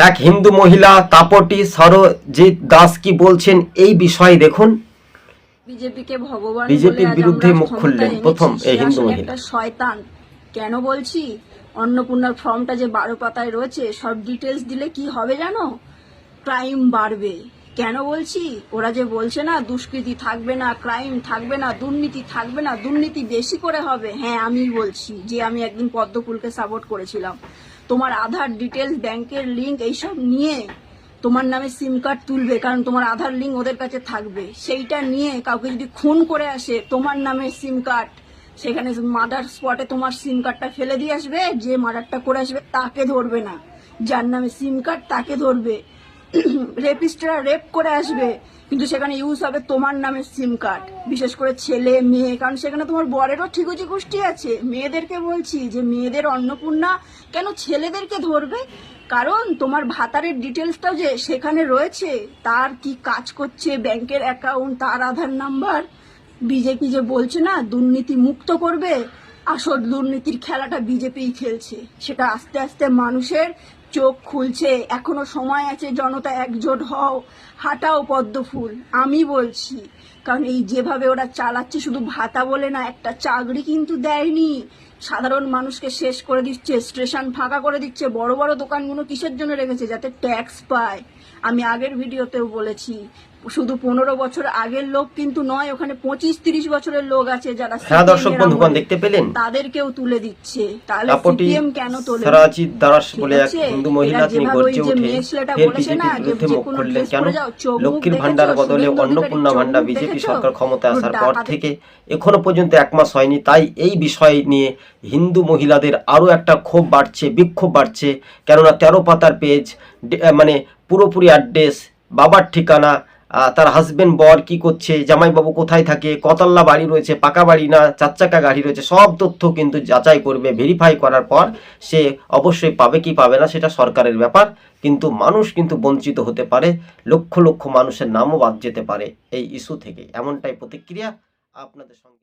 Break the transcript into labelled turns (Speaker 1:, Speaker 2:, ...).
Speaker 1: এক হিন্দু মহিলা তাপটি সরজিৎ দাস কি বলছেন এই বিষয়ে দেখুন।
Speaker 2: বিজেপিকে ভগবান
Speaker 1: বিজেপির
Speaker 2: বলে আজ
Speaker 1: বিরুদ্ধে
Speaker 2: আমরা
Speaker 1: মুখ খুললেন
Speaker 2: ক্ষমতায়
Speaker 1: প্রথম
Speaker 2: এনেছি,
Speaker 1: এই
Speaker 2: সে
Speaker 1: হিন্দু
Speaker 2: আসলে
Speaker 1: মহিলা।
Speaker 2: একটা শয়তান। কেন বলছি? অন্নপূর্ণার ফর্মটা যে 12 পাতায় রয়েছে, সব ডিটেলস দিলে কি হবে জানো? ক্রাইম বাড়বে। কেন বলছি? ওরা যে বলছে না দুষ্কৃতি থাকবে না, ক্রাইম থাকবে না, দুর্নীতি থাকবে না, দুর্নীতি বেশি করে হবে। হ্যাঁ, আমি বলছি যে আমি একদিন পদ্মফুলকে সাপোর্ট করেছিলাম। তোমার আধার ডিটেলস, ব্যাংকের লিঙ্ক এইসব নিয়ে তোমার নামে সিম কার্ড তুলবে, কারণ তোমার আধার লিঙ্ক ওদের কাছে থাকবে। সেইটা নিয়ে কাউকে যদি খুন করে আসে, তোমার নামে সিম কার্ড, সেখানে মার্ডার স্পটে তোমার সিম কার্ডটা ফেলে দিয়ে আসবে। যে মার্ডারটা করে আসবে তাকে ধরবে না, যার নামে সিম কার্ড তাকে ধরবে। রেপিস্টরা রেপ করে আসবে, কিন্তু সেখানে ইউজ হবে তোমার নামে সিম কার্ড। বিশেষ করে ছেলে মেয়ে, কারণ সেখানে তোমার বরেরও ঠিকজি গোষ্ঠী আছে। মেয়েদেরকে বলছি যে মেয়েদের অন্নপূর্ণা কেন ছেলেদেরকে ধরবে? কারণ তোমার ভাতারের ডিটেলসটাও যে সেখানে রয়েছে, তার কি কাজ করছে, ব্যাংকের অ্যাকাউন্ট, তার আধার নাম্বার। বিজেপি যে বলছে না দুর্নীতি মুক্ত করবে, আসল দুর্নীতির খেলাটা বিজেপি খেলছে। সেটা আস্তে আস্তে মানুষের চোখ খুলছে। এখনো সময় আছে, জনতা একজোট হও, হাঁটাও পদ্মফুল। আমি বলছি, কারণ এই যেভাবে ওরা চালাচ্ছে, শুধু ভাতা বলে না, একটা চাকরি কিন্তু দেয়নি। সাধারণ মানুষকে শেষ করে দিচ্ছে, স্টেশন ফাঁকা করে দিচ্ছে। বড় বড় দোকানগুলো কিসের জন্য রেখেছে? যাতে ট্যাক্স পায়। আমি আগের ভিডিওতেও বলেছি, শুধু 15 বছর আগের লোক কিন্তু নয়, ওখানে 25-30 বছরের লোক আছে যারা
Speaker 1: হ্যাঁ দর্শক বন্ধুগণ দেখতে পেলেন,
Speaker 2: তাদেরকেও তুলে দিচ্ছে। তাহলে
Speaker 1: তাপটি
Speaker 2: সিপিএম কেন তোলে?
Speaker 1: সরজিৎ দাস বলে এক হিন্দু মহিলা, তিনি গর্জে উঠে ফের
Speaker 2: বলেছে
Speaker 1: বিজেপির
Speaker 2: না যে
Speaker 1: বিরুদ্ধে মুখ
Speaker 2: কোনো
Speaker 1: খুললেন।
Speaker 2: ড্রেস
Speaker 1: কেন?
Speaker 2: পরে যাও, চোখ মুখ
Speaker 1: লক্ষ্মীর
Speaker 2: দেখেছো?
Speaker 1: ভান্ডার বদলে
Speaker 2: শুভেন্দু
Speaker 1: অন্নপূর্ণা
Speaker 2: অধিকারীর
Speaker 1: ভান্ডার
Speaker 2: চোখ মুখ
Speaker 1: বিজেপি
Speaker 2: দেখেছো?
Speaker 1: সরকার ক্ষমতায় আসার
Speaker 2: পুরো
Speaker 1: পর
Speaker 2: ডাকাত।
Speaker 1: থেকে এখনো পর্যন্ত 1 মাস হয়নি, তাই এই বিষয় নিয়ে হিন্দু মহিলাদের আরও একটা ক্ষোভ বাড়ছে, বিক্ষোভ বাড়ছে। কেননা 13 পাতার পেজ, মানে পুরোপুরি অ্যাড্রেস, বাবার ঠিকানা, তার হাজবেন্ড বর কি করছে, জামাইবাবু কোথায় থাকে, কতল্লা বাড়ি রয়েছে, পাকা বাড়ি না 4 চাকা গাড়ি রয়েছে, সব তথ্য কিন্তু যাচাই করবে। ভেরিফাই করার পর সে অবশ্যই পাবে কি পাবে না সেটা সরকারের ব্যাপার, কিন্তু মানুষ কিন্তু বঞ্চিত হতে পারে, লক্ষ লক্ষ মানুষের নামও বাদ যেতে পারে এই ইস্যু থেকে। এমনটাই প্রতিক্রিয়া আপনাদের সঙ্গে।